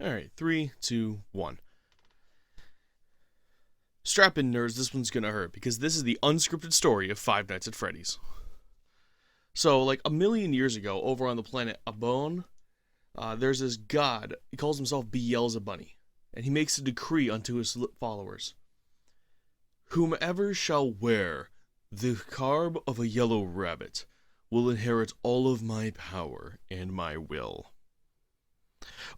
Alright, 3, 2, 1. Strap in, nerds, this one's gonna hurt, because this is the unscripted story of Five Nights at Freddy's. So, like, a million years ago, over on the planet Abon, there's this god, he calls himself Beelzebub, and he makes a decree unto his followers. Whomever shall wear the garb of a yellow rabbit will inherit all of my power and my will.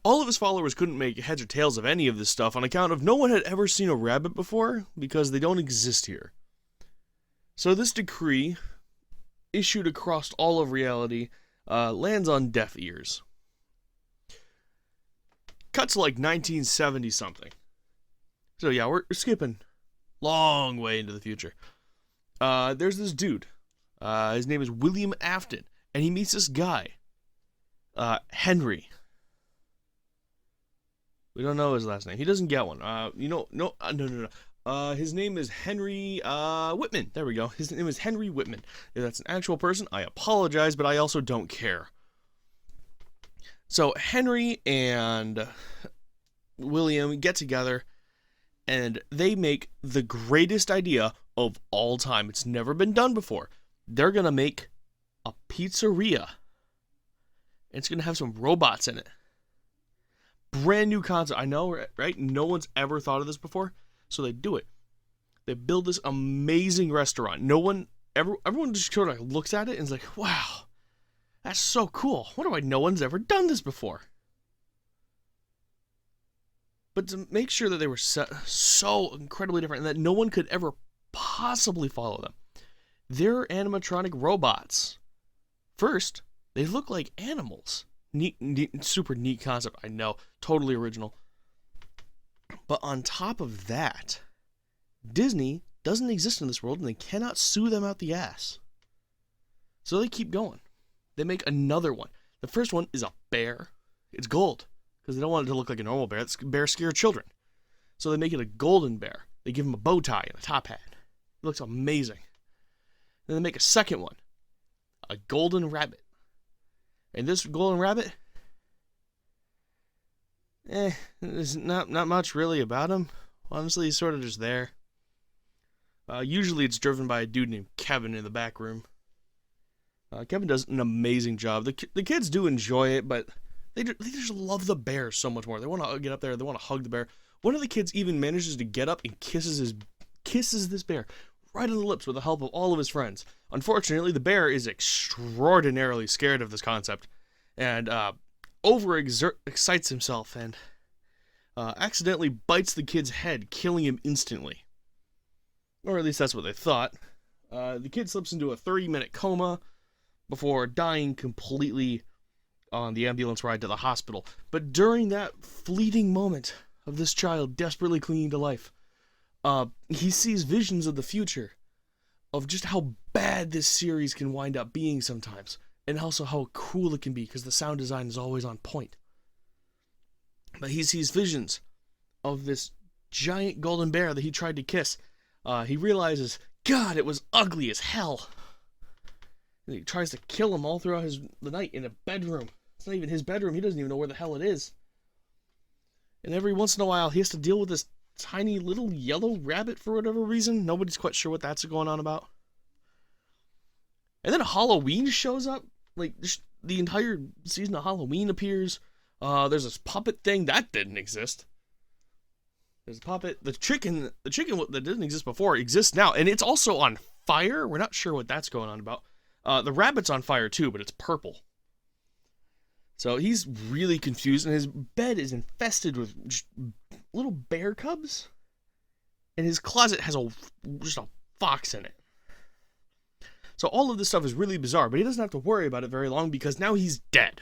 All of his followers couldn't make heads or tails of any of this stuff on account of no one had ever seen a rabbit before, because they don't exist here. So this decree, issued across all of reality, lands on deaf ears. Cuts like 1970 something. So yeah, we're skipping long way into the future. There's this dude. His name is William Afton, and he meets this guy, Henry. We don't know his last name. He doesn't get one. No. His name is Henry Whitman. There we go. His name is Henry Whitman. If that's an actual person, I apologize, but I also don't care. So Henry and William get together, and they make the greatest idea of all time. It's never been done before. They're going to make a pizzeria. It's going to have some robots in it. Brand new concept. I know, right? No one's ever thought of this before, so they do it. They build this amazing restaurant. Everyone just sort of looks at it and is like, wow, that's so cool. I wonder why no one's ever done this before. But to make sure that they were so incredibly different and that no one could ever possibly follow them, they're animatronic robots. First, they look like animals. Neat, super neat concept, I know. Totally original. But on top of that, Disney doesn't exist in this world and they cannot sue them out the ass. So they keep going. They make another one. The first one is a bear. It's gold, because they don't want it to look like a normal bear. Bears scare children. So they make it a golden bear. They give him a bow tie and a top hat. It looks amazing. Then they make a second one. A golden rabbit. And this golden rabbit, there's not much really about him. Honestly, he's sort of just there. Usually it's driven by a dude named Kevin in the back room. Kevin does an amazing job. The kids do enjoy it, but they just love the bear so much more. They want to get up there. They want to hug the bear. One of the kids even manages to get up and kisses this bear right on the lips with the help of all of his friends. Unfortunately, the bear is extraordinarily scared of this concept and excites himself and accidentally bites the kid's head, killing him instantly. Or at least that's what they thought. The kid slips into a 30-minute coma before dying completely on the ambulance ride to the hospital. But during that fleeting moment of this child desperately clinging to life, he sees visions of the future, of just how bad this series can wind up being sometimes, and also how cool it can be, because the sound design is always on point. But he sees visions of this giant golden bear that he tried to kiss. He realizes, God, it was ugly as hell. And he tries to kill him all throughout the night in a bedroom. It's not even his bedroom. He doesn't even know where the hell it is. And every once in a while, he has to deal with this tiny little yellow rabbit for whatever reason. Nobody's quite sure what that's going on about. And then Halloween shows up. Like, the entire season of Halloween appears. There's this puppet thing that didn't exist. There's a puppet. The chicken that didn't exist before exists now, and it's also on fire. We're not sure what that's going on about. The rabbit's on fire too, but it's purple. So he's really confused, and his bed is infested with just little bear cubs. And his closet has just a fox in it. So all of this stuff is really bizarre, but he doesn't have to worry about it very long because now he's dead.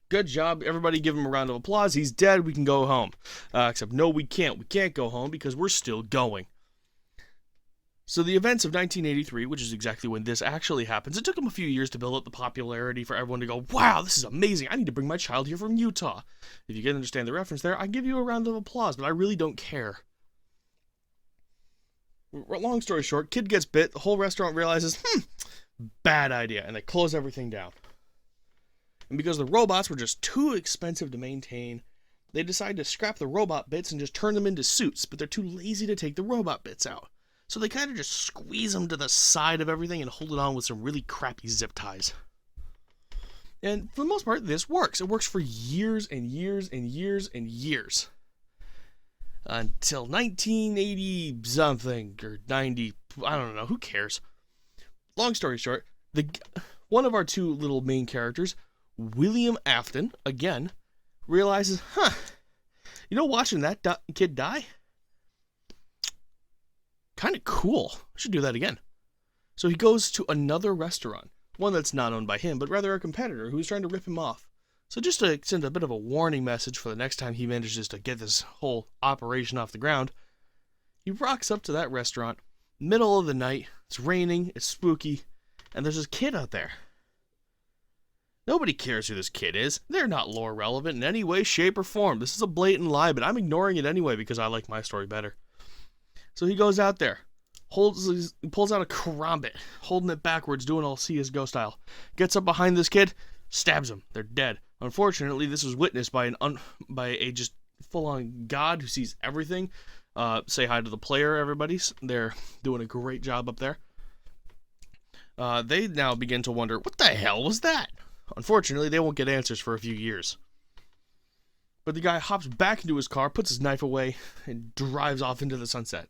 Good job. Everybody give him a round of applause. He's dead. We can go home. Except no, we can't. We can't go home because we're still going. So the events of 1983, which is exactly when this actually happens, it took him a few years to build up the popularity for everyone to go, wow, this is amazing. I need to bring my child here from Utah. If you can understand the reference there, I give you a round of applause, but I really don't care. Long story short, kid gets bit, the whole restaurant realizes, bad idea, and they close everything down. And because the robots were just too expensive to maintain, they decide to scrap the robot bits and just turn them into suits, but they're too lazy to take the robot bits out. So they kind of just squeeze them to the side of everything and hold it on with some really crappy zip ties. And for the most part, this works. It works for years and years and years and years. Until 1980 something, or 90, I don't know, who cares? Long story short, one of our two little main characters, William Afton, again, realizes, watching that kid die? Kind of cool. I should do that again. So he goes to another restaurant, one that's not owned by him, but rather a competitor who's trying to rip him off. So just to send a bit of a warning message for the next time he manages to get this whole operation off the ground, he rocks up to that restaurant, middle of the night, it's raining, it's spooky, and there's this kid out there. Nobody cares who this kid is. They're not lore relevant in any way, shape, or form. This is a blatant lie, but I'm ignoring it anyway because I like my story better. So he goes out there, pulls out a karambit, holding it backwards, doing all CSGO style. Gets up behind this kid, stabs him. They're dead. Unfortunately, this was witnessed by a just full-on god who sees everything. Say hi to the player, everybody. They're doing a great job up there. They now begin to wonder, what the hell was that? Unfortunately, they won't get answers for a few years. But the guy hops back into his car, puts his knife away, and drives off into the sunset.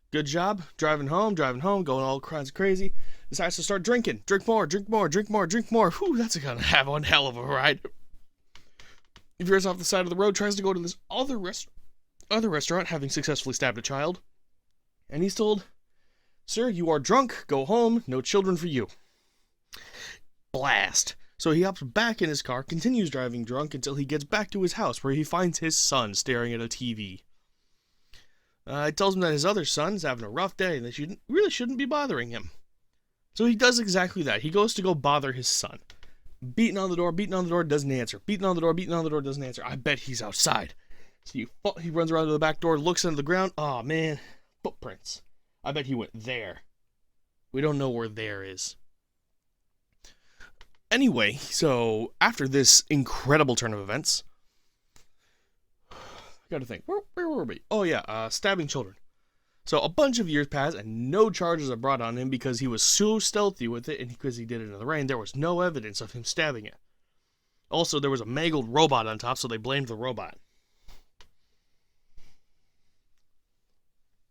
Good job, driving home, going all kinds of crazy. Decides to start drinking. Drink more. Whew, that's gonna have one hell of a ride. He veers off the side of the road, tries to go to this other restaurant, having successfully stabbed a child. And he's told, "Sir, you are drunk. Go home. No children for you." Blast. So he hops back in his car, continues driving drunk until he gets back to his house, where he finds his son staring at a TV. He tells him that his other son's having a rough day and they shouldn't be bothering him. So he does exactly that. He goes to go bother his son. Beating on the door, doesn't answer. Beating on the door, doesn't answer. I bet he's outside. So he runs around to the back door, looks into the ground. Oh man, footprints. I bet he went there. We don't know where there is. Anyway, so after this incredible turn of events, I gotta think, where were we? Oh yeah, stabbing children. So a bunch of years pass and no charges are brought on him because he was so stealthy with it, and because he did it in the rain, there was no evidence of him stabbing it. Also, there was a mangled robot on top, so they blamed the robot.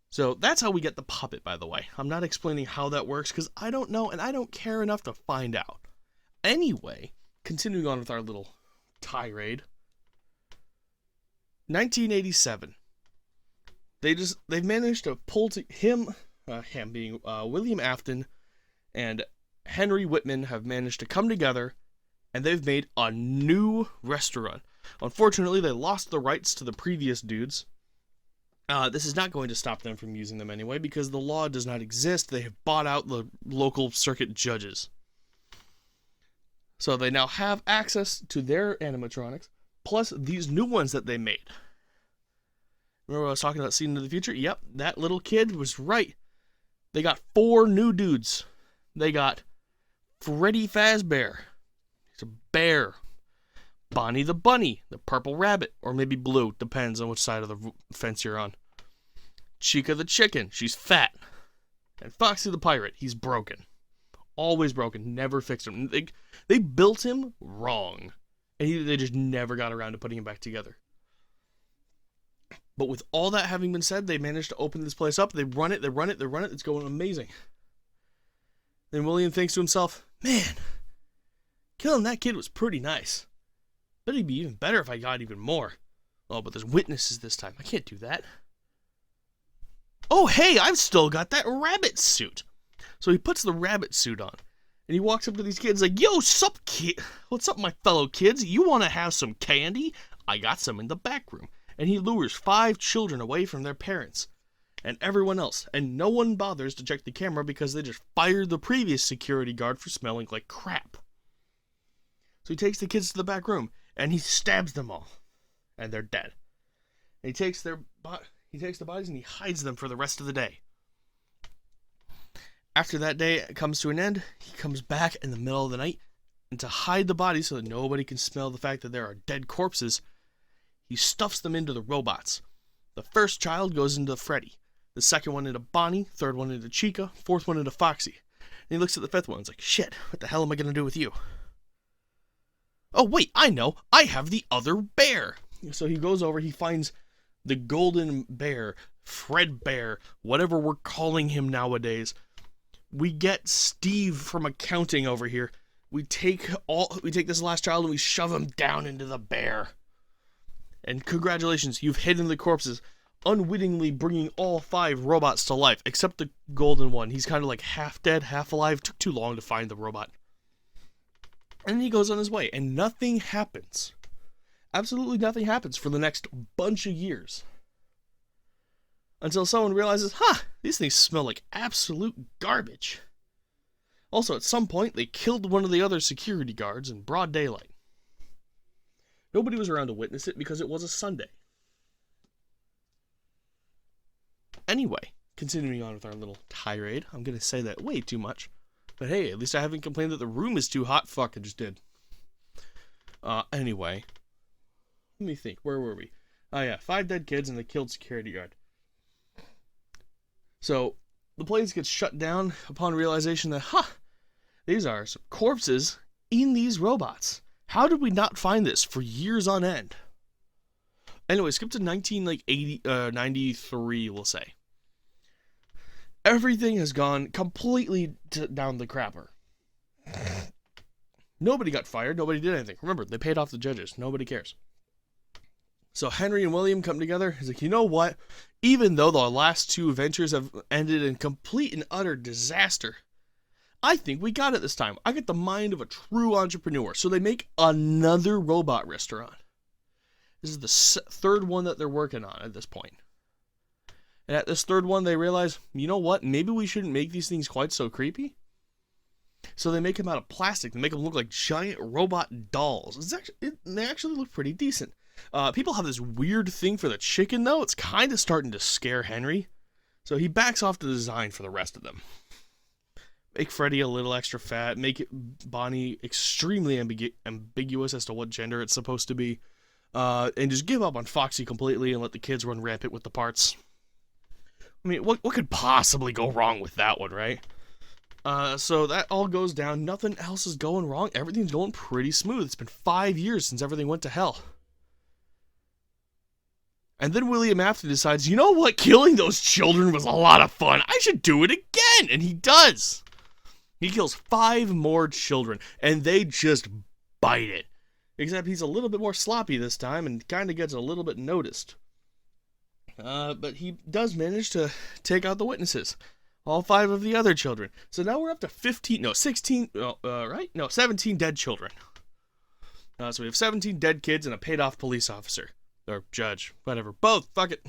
So that's how we get the puppet, by the way. I'm not explaining how that works because I don't know and I don't care enough to find out. Anyway, continuing on with our little tirade. 1987. They've managed to pull to him being William Afton and Henry Whitman have managed to come together, and they've made a new restaurant. Unfortunately, they lost the rights to the previous dudes. This is not going to stop them from using them anyway, because the law does not exist. They have bought out the local circuit judges. So they now have access to their animatronics, plus these new ones that they made. Remember I was talking about seeing into the future? Yep, that little kid was right. They got 4 new dudes. They got Freddy Fazbear. He's a bear. Bonnie the bunny, the purple rabbit, or maybe blue, depends on which side of the fence you're on. Chica the chicken, she's fat. And Foxy the pirate, he's broken. Always broken, never fixed him. They built him wrong. And they just never got around to putting him back together. But with all that having been said, they managed to open this place up. They run it. It's going amazing. Then William thinks to himself, man, killing that kid was pretty nice. Bet it'd be even better if I got even more. Oh, but there's witnesses this time. I can't do that. Oh, hey, I've still got that rabbit suit. So he puts the rabbit suit on. And he walks up to these kids like, yo, sup, kid? What's up, my fellow kids? You want to have some candy? I got some in the back room. And he lures 5 children away from their parents and everyone else. And no one bothers to check the camera because they just fired the previous security guard for smelling like crap. So he takes the kids to the back room and he stabs them all. And they're dead. And he takes the bodies and he hides them for the rest of the day. After that day comes to an end, he comes back in the middle of the night, and to hide the bodies so that nobody can smell the fact that there are dead corpses, He stuffs them into the robots. The first child goes into Freddy. The second one into Bonnie. Third one into Chica. Fourth one into Foxy. And he looks at the fifth one and is like, shit, what the hell am I going to do with you? Oh, wait, I know. I have the other bear. So he goes over, he finds the golden bear, Fred Bear, whatever we're calling him nowadays. We get Steve from accounting over here. We take this last child and we shove him down into the bear. And congratulations, you've hidden the corpses, unwittingly bringing all 5 robots to life, except the golden one. He's kind of like half dead, half alive. Took too long to find the robot. And he goes on his way, and nothing happens. Absolutely nothing happens for the next bunch of years. Until someone realizes, these things smell like absolute garbage. Also, at some point, they killed one of the other security guards in broad daylight. Nobody was around to witness it because it was a Sunday. Anyway, continuing on with our little tirade, I'm going to say that way too much. But hey, at least I haven't complained that the room is too hot. Fuck, I just did. Anyway. Let me think. Where were we? Oh yeah, 5 dead kids and the killed security guard. So, the place gets shut down upon realization that, these are some corpses in these robots. How did we not find this for years on end? Anyway, skip to 93, we'll say. Everything has gone completely down the crapper. Nobody got fired. Nobody did anything. Remember, they paid off the judges. Nobody cares. So Henry and William come together. He's like, you know what? Even though the last 2 ventures have ended in complete and utter disaster, I think we got it this time. I got the mind of a true entrepreneur. So they make another robot restaurant. This is the 3rd one that they're working on at this point. And at this 3rd one, they realize, you know what? Maybe we shouldn't make these things quite so creepy. So they make them out of plastic. They make them look like giant robot dolls. They actually look pretty decent. People have this weird thing for the chicken, though. It's kind of starting to scare Henry. So he backs off the design for the rest of them. Make Freddy a little extra fat. Make Bonnie extremely ambiguous as to what gender it's supposed to be. And just give up on Foxy completely and let the kids run rampant with the parts. I mean, what could possibly go wrong with that one, right? So that all goes down. Nothing else is going wrong. Everything's going pretty smooth. It's been 5 years since everything went to hell. And then William Afton decides, you know what? Killing those children was a lot of fun. I should do it again. And he does. He kills 5 more children. And they just bite it. Except he's a little bit more sloppy this time and kind of gets a little bit noticed. But he does manage to take out the witnesses. All 5 of the other children. So now we're up to 17 dead children. So we have 17 dead kids and a paid off police officer. Or judge, whatever. Both, fuck it.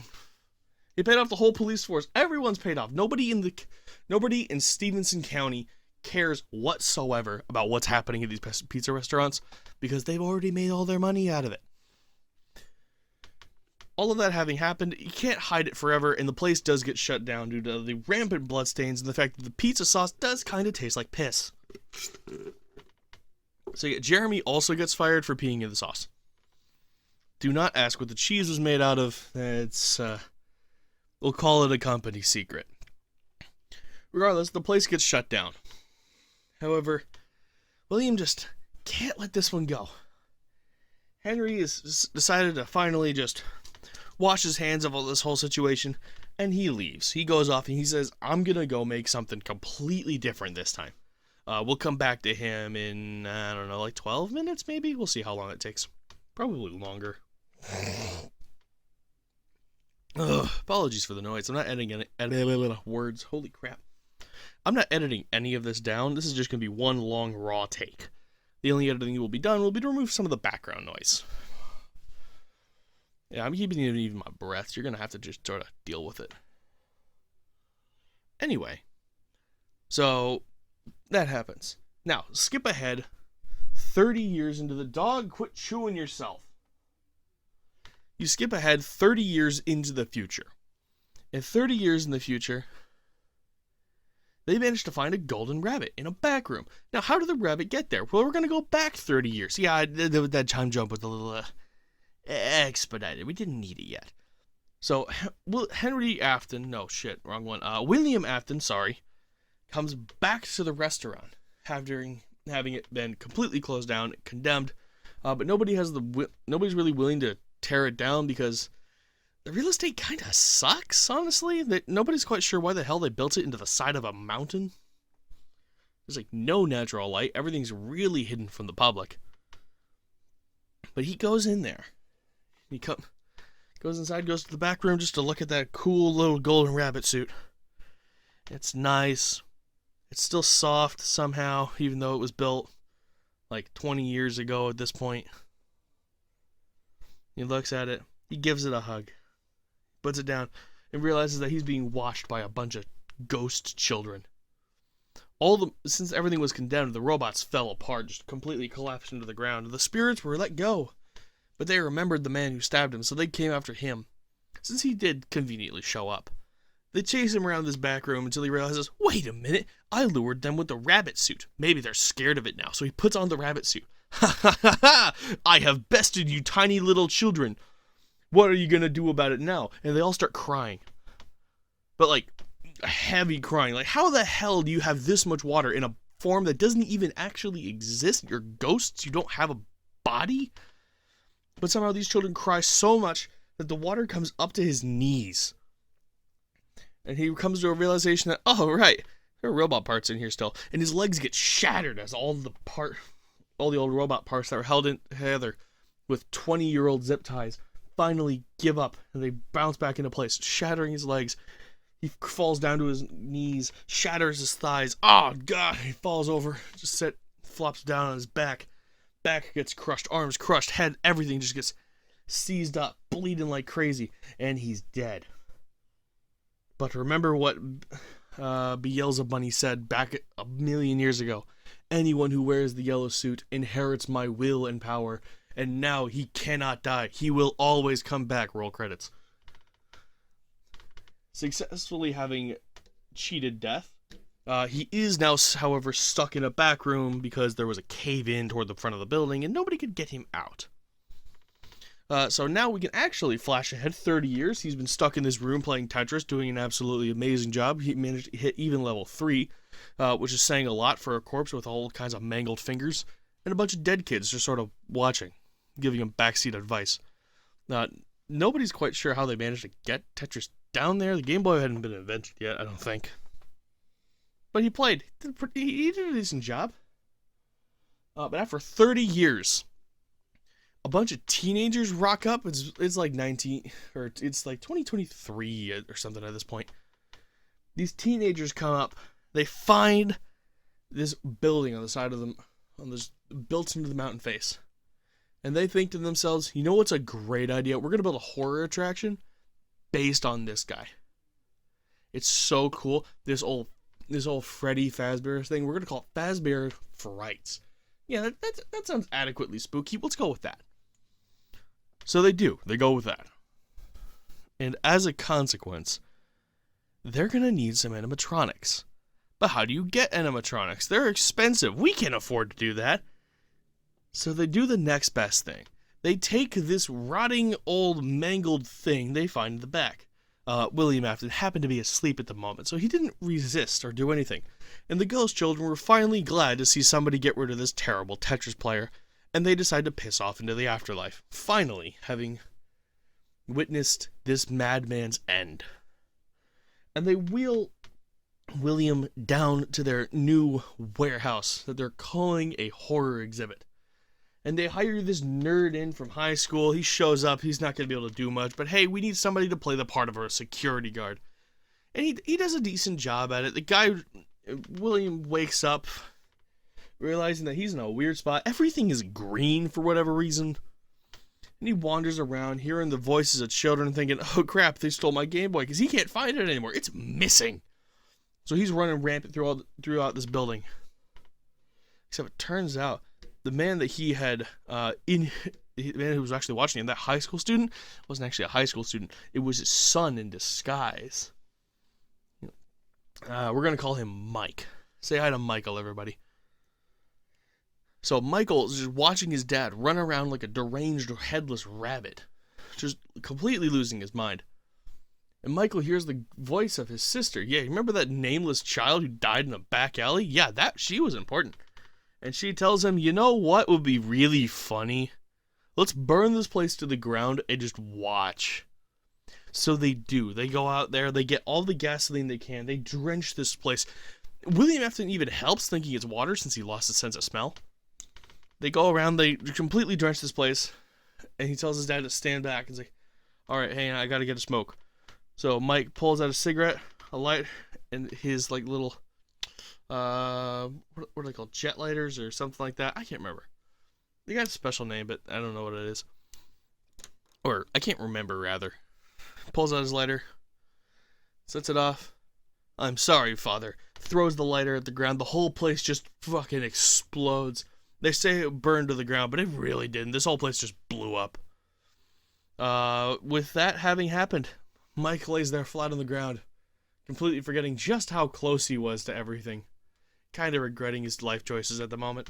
He paid off the whole police force. Everyone's paid off. Nobody in Stevenson County cares whatsoever about what's happening at these pizza restaurants because they've already made all their money out of it. All of that having happened, you can't hide it forever, and the place does get shut down due to the rampant bloodstains and the fact that the pizza sauce does kind of taste like piss. So yeah, Jeremy also gets fired for peeing in the sauce. Do not ask what the cheese was made out of. We'll call it a company secret. Regardless, the place gets shut down. However, William just can't let this one go. Henry has decided to finally just wash his hands of all this whole situation, and he leaves. He goes off and he says, I'm going to go make something completely different this time. We'll come back to him in, 12 minutes maybe? We'll see how long it takes. Probably longer. Apologies for the noise. I'm not editing any words. Holy crap. I'm not editing any of this down. This is just going to be one long raw take. The only editing that will be done will be to remove some of the background noise. Yeah, I'm keeping even my breath. You're going to have to just sort of deal with it. Anyway. So, that happens. Now, skip ahead 30 years into the dog quit chewing yourself. You skip ahead 30 years into the future. And 30 years in the future, they managed to find a golden rabbit in a back room. Now, how did the rabbit get there? Well, we're going to go back 30 years. Yeah, that time jump was a little... expedited. We didn't need it yet. So, Henry Afton, no shit, wrong one. William Afton, sorry, comes back to the restaurant having it been completely closed down, condemned. But nobody's really willing to tear it down because the real estate kind of sucks, honestly. That nobody's quite sure why the hell they built it into the side of a mountain. There's like no natural light. Everything's really hidden from the public. But he goes in there. He goes inside, goes to the back room just to look at that cool little golden rabbit suit. It's nice. It's still soft somehow, even though it was built like 20 years ago at this point. He looks at it. He gives it a hug. Puts it down and realizes that he's being watched by a bunch of ghost children. Since everything was condemned, the robots fell apart, just completely collapsed into the ground. The spirits were let go. But they remembered the man who stabbed him, so they came after him. Since he did conveniently show up. They chase him around this back room until he realizes, wait a minute, I lured them with the rabbit suit. Maybe they're scared of it now, so he puts on the rabbit suit. Ha ha ha ha! I have bested you tiny little children. What are you going to do about it now? And they all start crying. But like, heavy crying. Like, how the hell do you have this much water in a form that doesn't even actually exist? You're ghosts? You don't have a body? But somehow these children cry so much that the water comes up to his knees. And he comes to a realization that, oh, right, there are robot parts in here still. And his legs get shattered as all the old robot parts that were held in together with 20-year-old zip ties finally give up. And they bounce back into place, shattering his legs. He falls down to his knees, shatters his thighs. Oh, God, he falls over, flops down on his back. Back gets crushed, arms crushed, head, everything just gets seized up, bleeding like crazy, and he's dead. But remember what Beelzebub said back a million years ago. Anyone who wears the yellow suit inherits my will and power, and now he cannot die. He will always come back. Roll credits. Successfully having cheated death, he is now, however, stuck in a back room because there was a cave-in toward the front of the building and nobody could get him out. So now we can actually flash ahead 30 years. He's been stuck in this room playing Tetris, doing an absolutely amazing job. He managed to hit even level 3, which is saying a lot for a corpse with all kinds of mangled fingers, and a bunch of dead kids just sort of watching, giving him backseat advice. Nobody's quite sure how they managed to get Tetris down there. The Game Boy hadn't been invented yet, I don't think. But he played. He did a decent job. But after 30 years, a bunch of teenagers rock up. It's like 2023 or something at this point. These teenagers come up. They find this building on the side of them, built into the mountain face. And they think to themselves, you know what's a great idea? We're going to build a horror attraction based on this guy. It's so cool. This old Freddy Fazbear thing, we're going to call it Fazbear Frights. Yeah, that sounds adequately spooky. Let's go with that. So they do. They go with that. And as a consequence, they're going to need some animatronics. But how do you get animatronics? They're expensive. We can't afford to do that. So they do the next best thing. They take this rotting old mangled thing they find in the back. William Afton happened to be asleep at the moment, so he didn't resist or do anything. And the ghost children were finally glad to see somebody get rid of this terrible Tetris player, and they decide to piss off into the afterlife, finally having witnessed this madman's end. And they wheel William down to their new warehouse that they're calling a horror exhibit. And they hire this nerd in from high school. He shows up. He's not going to be able to do much. But hey, we need somebody to play the part of a security guard. And he does a decent job at it. The guy, William, wakes up realizing that he's in a weird spot. Everything is green for whatever reason. And he wanders around hearing the voices of children thinking, oh crap, they stole my Game Boy. Because he can't find it anymore. It's missing. So he's running rampant throughout this building. Except it turns out the man that he had, the man who was actually watching him, that high school student, wasn't actually a high school student. It was his son in disguise. We're going to call him Mike. Say hi to Michael, everybody. So Michael is just watching his dad run around like a deranged headless rabbit, just completely losing his mind. And Michael hears the voice of his sister. Yeah, you remember that nameless child who died in a back alley? Yeah, she was important. And she tells him, you know what would be really funny? Let's burn this place to the ground and just watch. So they do. They go out there, they get all the gasoline they can, they drench this place. William Afton even helps, thinking it's water since he lost his sense of smell. They go around, they completely drench this place, and he tells his dad to stand back and say, alright, hey, I gotta get a smoke. So Mike pulls out a cigarette, a light, and his like little, what are they called, jet lighters or something like that? I can't remember. They got a special name, but I don't know what it is. Or, I can't remember, rather. Pulls out his lighter, sets it off. I'm sorry, Father. Throws the lighter at the ground. The whole place just fucking explodes. They say it burned to the ground, but it really didn't. This whole place just blew up. With that having happened, Mike lays there flat on the ground, completely forgetting just how close he was to everything. Kind of regretting his life choices at the moment.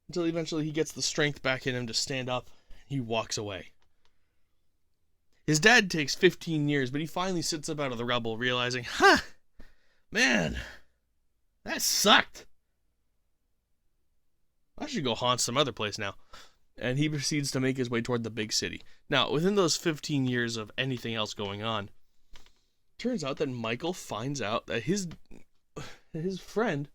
Until eventually he gets the strength back in him to stand up. He walks away. His dad takes 15 years, but he finally sits up out of the rubble, realizing, man, that sucked. I should go haunt some other place now. And he proceeds to make his way toward the big city. Now, within those 15 years of anything else going on, turns out that Michael finds out that his friend,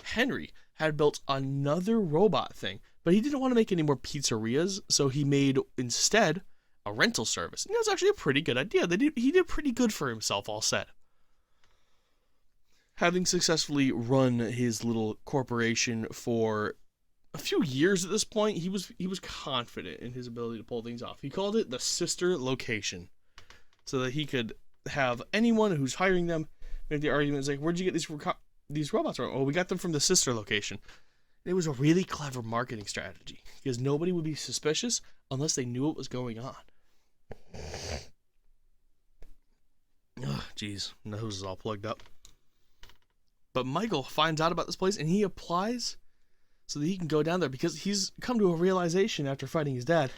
Henry, had built another robot thing, but he didn't want to make any more pizzerias, so he made, instead, a rental service. And that's actually a pretty good idea. He did pretty good for himself, all said. Having successfully run his little corporation for a few years at this point, he was confident in his ability to pull things off. He called it the sister location, so that he could have anyone who's hiring them make the argument, like, where'd you get these robots from? Oh, we got them from the sister location. It was a really clever marketing strategy, because nobody would be suspicious unless they knew what was going on. Oh, jeez, nose is all plugged up. But Michael finds out about this place, and he applies so that he can go down there, because he's come to a realization after fighting his dad.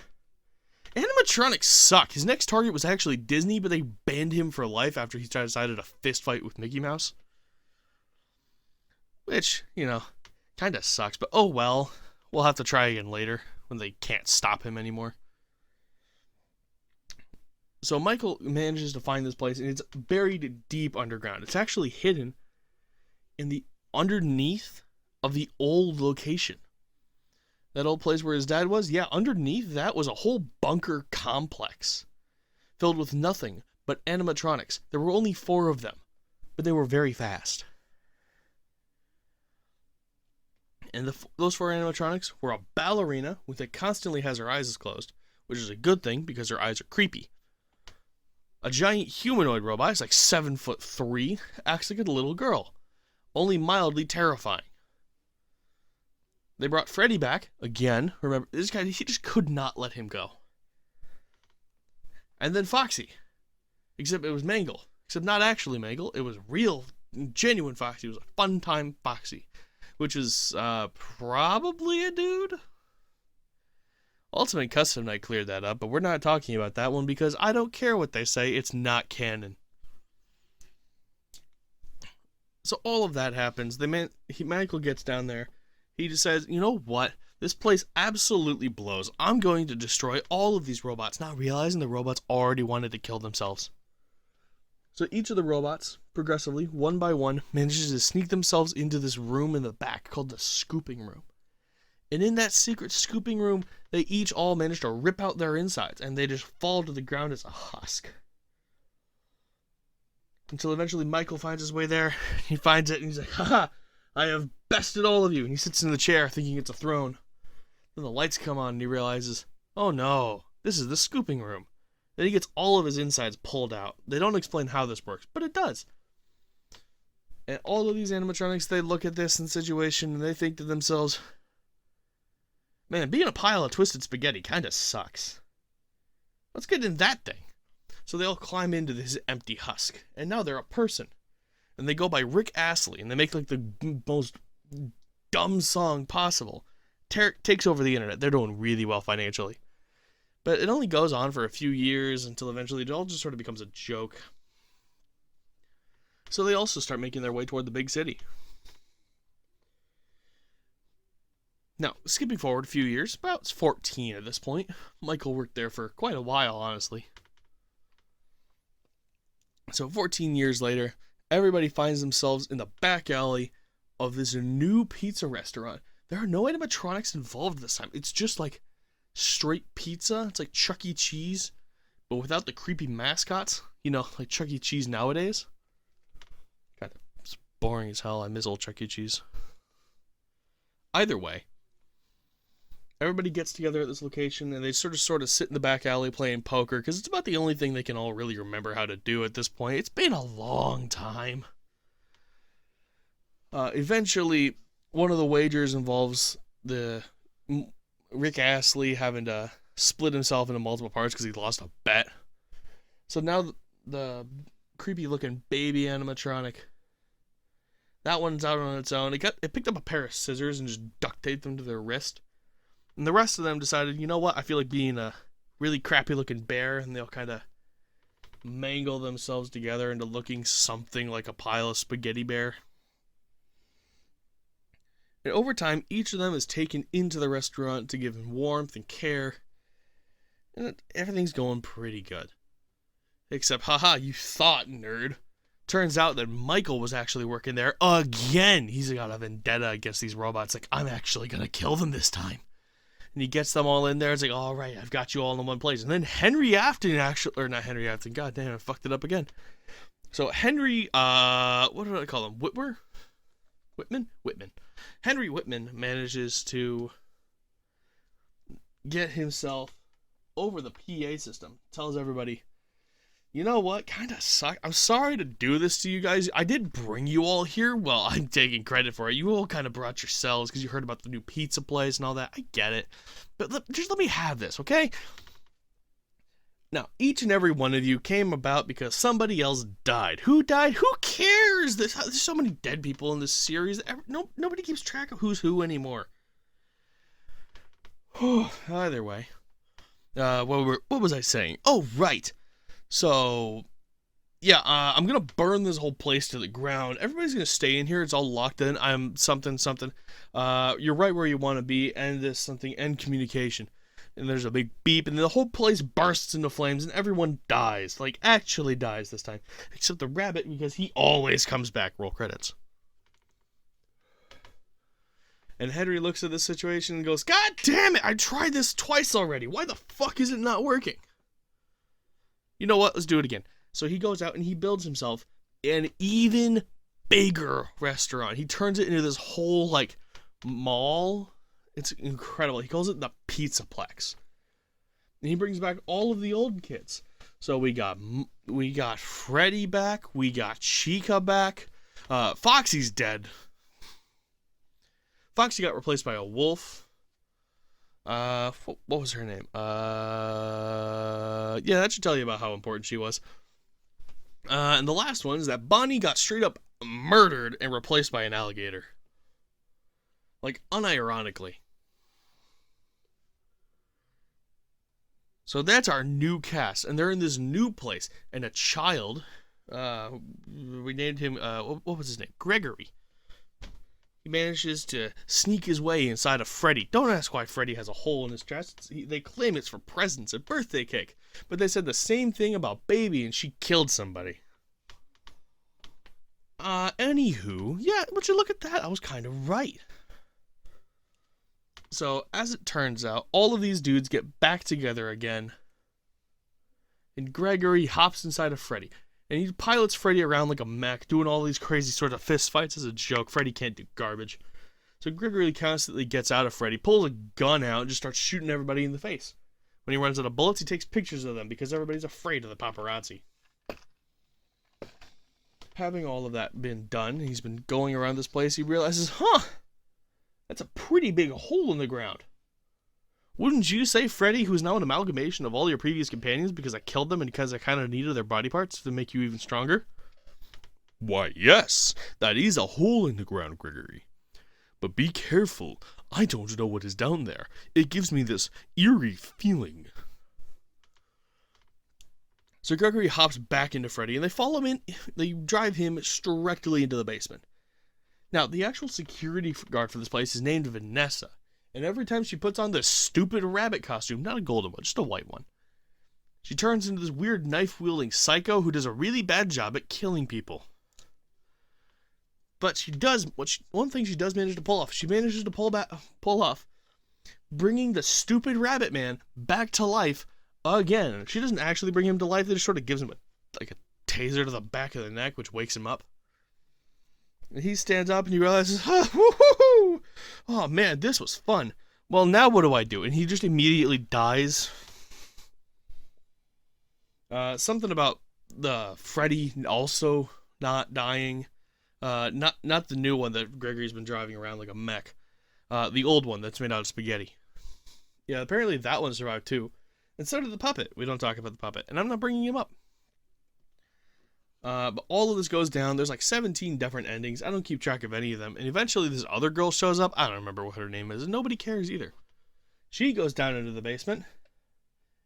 Animatronics suck. His next target was actually Disney, but they banned him for life after he decided to fist fight with Mickey Mouse. Which, kind of sucks, but oh well. We'll have to try again later, when they can't stop him anymore. So Michael manages to find this place, and it's buried deep underground. It's actually hidden in the underneath of the old location. That old place where his dad was, yeah, underneath that was a whole bunker complex filled with nothing but animatronics. There were only 4 of them, but they were very fast. And those 4 animatronics were a ballerina that constantly has her eyes closed, which is a good thing because her eyes are creepy. A giant humanoid robot, it's like 7'3", acts like a little girl, only mildly terrifying. They brought Freddy back, again. Remember, this guy, he just could not let him go. And then Foxy. Except it was Mangle. Except not actually Mangle, it was real, genuine Foxy. It was a fun time Foxy. Which is, probably a dude? Ultimate Custom Night cleared that up, but we're not talking about that one because I don't care what they say, it's not canon. So all of that happens. Michael gets down there. He just says, you know what? This place absolutely blows. I'm going to destroy all of these robots, not realizing the robots already wanted to kill themselves. So each of the robots, progressively, one by one, manages to sneak themselves into this room in the back called the scooping room. And in that secret scooping room, they each all manage to rip out their insides, and they just fall to the ground as a husk. Until eventually Michael finds his way there. He finds it, and he's like, haha, I have bested all of you. And he sits in the chair thinking it's a throne. Then the lights come on, and he realizes, oh no, this is the scooping room. Then he gets all of his insides pulled out. They don't explain how this works, but it does. And all of these animatronics, they look at this situation, and they think to themselves, man, being a pile of twisted spaghetti kind of sucks. Let's get in that thing. So they all climb into this empty husk, and now they're a person. And they go by Rick Astley, and they make like the most dumb song possible. Takes over the internet. They're doing really well financially. But it only goes on for a few years until eventually it all just sort of becomes a joke. So they also start making their way toward the big city. Now, skipping forward a few years, about 14 at this point. Michael worked there for quite a while, honestly. So 14 years later, everybody finds themselves in the back alley of this new pizza restaurant. There are no animatronics involved this time. It's just like straight pizza. It's like Chuck E. Cheese, but without the creepy mascots. You know, like Chuck E. Cheese nowadays. God, it's boring as hell. I miss old Chuck E. Cheese. Either way, everybody gets together at this location and they sort of sit in the back alley playing poker because it's about the only thing they can all really remember how to do at this point. It's been a long time. Eventually, one of the wagers involves the Rick Astley having to split himself into multiple parts because he lost a bet. So now the creepy looking baby animatronic, that one's out on its own. It picked up a pair of scissors and just duct taped them to their wrist. And the rest of them decided, you know what, I feel like being a really crappy looking bear, and they'll kind of mangle themselves together into looking something like a pile of spaghetti bear. And over time, each of them is taken into the restaurant to give him warmth and care. And everything's going pretty good. Except, haha, you thought, nerd. Turns out that Michael was actually working there again. He's got a vendetta against these robots. Like, I'm actually going to kill them this time. And he gets them all in there. It's like, all right, I've got you all in one place. And then Henry Afton not Henry Afton. God damn, I fucked it up again. So Henry, what did I call him? Whitman. Henry Whitman manages to get himself over the PA system. Tells everybody, you know what? Kind of suck. I'm sorry to do this to you guys. I did bring you all here. Well, I'm taking credit for it. You all kind of brought yourselves because you heard about the new pizza place and all that. I get it. But just let me have this, okay? Now, each and every one of you came about because somebody else died. Who died? Who cares? There's so many dead people in this series. Nobody keeps track of who's who anymore. Either way. What was I saying? Oh, right. So, yeah, I'm going to burn this whole place to the ground. Everybody's going to stay in here. It's all locked in. I'm something. You're right where you want to be. End this something. End communication. And there's a big beep, and the whole place bursts into flames, and everyone dies. Like, actually dies this time. Except the rabbit, because he always comes back. Roll credits. And Henry looks at this situation and goes, God damn it, I tried this twice already. Why the fuck is it not working? You know what? Let's do it again. So he goes out and he builds himself an even bigger restaurant. He turns it into this whole, like, mall. It's incredible. He calls it the pizzaplex. And he brings back all of the old kids. So we got Freddy back. We got Chica back. Foxy's dead. Foxy got replaced by a wolf. What was her name? Yeah, that should tell you about how important she was. And the last one is that Bonnie got straight up murdered and replaced by an alligator. Like, unironically. So that's our new cast, and they're in this new place, and a child, we named him, what was his name? Gregory. He manages to sneak his way inside of Freddy. Don't ask why Freddy has a hole in his chest. They claim it's for presents and birthday cake, but they said the same thing about Baby, and she killed somebody. Anywho, yeah, would you look at that? I was kind of right. So, as it turns out, all of these dudes get back together again. And Gregory hops inside of Freddy. And he pilots Freddy around like a mech, doing all these crazy sort of fist fights as a joke. Freddy can't do garbage. So Gregory constantly gets out of Freddy, pulls a gun out, and just starts shooting everybody in the face. When he runs out of bullets, he takes pictures of them because everybody's afraid of the paparazzi. Having all of that been done, he's been going around this place, he realizes, that's a pretty big hole in the ground. Wouldn't you say, Freddy, who's now an amalgamation of all your previous companions because I killed them and because I kind of needed their body parts to make you even stronger? Why, yes, that is a hole in the ground, Gregory. But be careful. I don't know what is down there. It gives me this eerie feeling. So Gregory hops back into Freddy, and they follow him in. They drive him directly into the basement. Now, the actual security guard for this place is named Vanessa. And every time she puts on this stupid rabbit costume, not a golden one, just a white one, she turns into this weird knife-wielding psycho who does a really bad job at killing people. But one thing she does manage to pull off. She manages to pull off bringing the stupid rabbit man back to life again. She doesn't actually bring him to life. They just sort of gives him a taser to the back of the neck, which wakes him up. And he stands up and he realizes, oh man, this was fun. Well, now what do I do? And he just immediately dies. Something about the Freddy also not dying. Not the new one that Gregory's been driving around like a mech. The old one that's made out of spaghetti. Yeah, apparently that one survived too. And so did the puppet. We don't talk about the puppet. And I'm not bringing him up. But all of this goes down. There's like 17 different endings. I don't keep track of any of them. And eventually this other girl shows up. I don't remember what her name is. And nobody cares either. She goes down into the basement.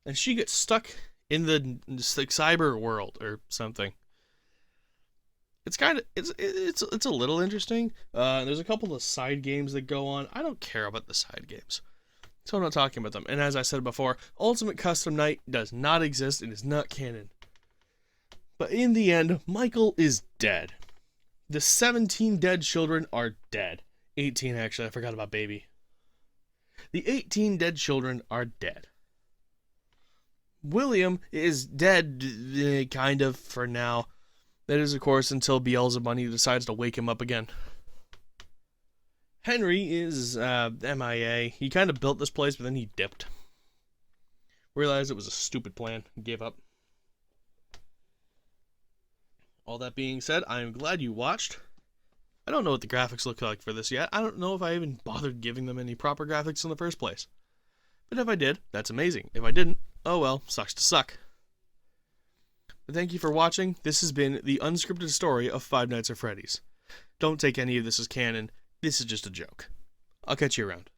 And she gets stuck in the cyber world or something. It's a little interesting. There's a couple of side games that go on. I don't care about the side games, so I'm not talking about them. And as I said before, Ultimate Custom Night does not exist and is not canon. But in the end, Michael is dead. The 17 dead children are dead. 18 actually, I forgot about baby. The 18 dead children are dead. William is dead, kind of, for now. That is, of course, until Beelzebub decides to wake him up again. Henry is MIA. He kind of built this place, but then he dipped. Realized it was a stupid plan and gave up. All that being said, I am glad you watched. I don't know what the graphics look like for this yet. I don't know if I even bothered giving them any proper graphics in the first place. But if I did, that's amazing. If I didn't, oh well, sucks to suck. But thank you for watching. This has been the unscripted story of Five Nights at Freddy's. Don't take any of this as canon. This is just a joke. I'll catch you around.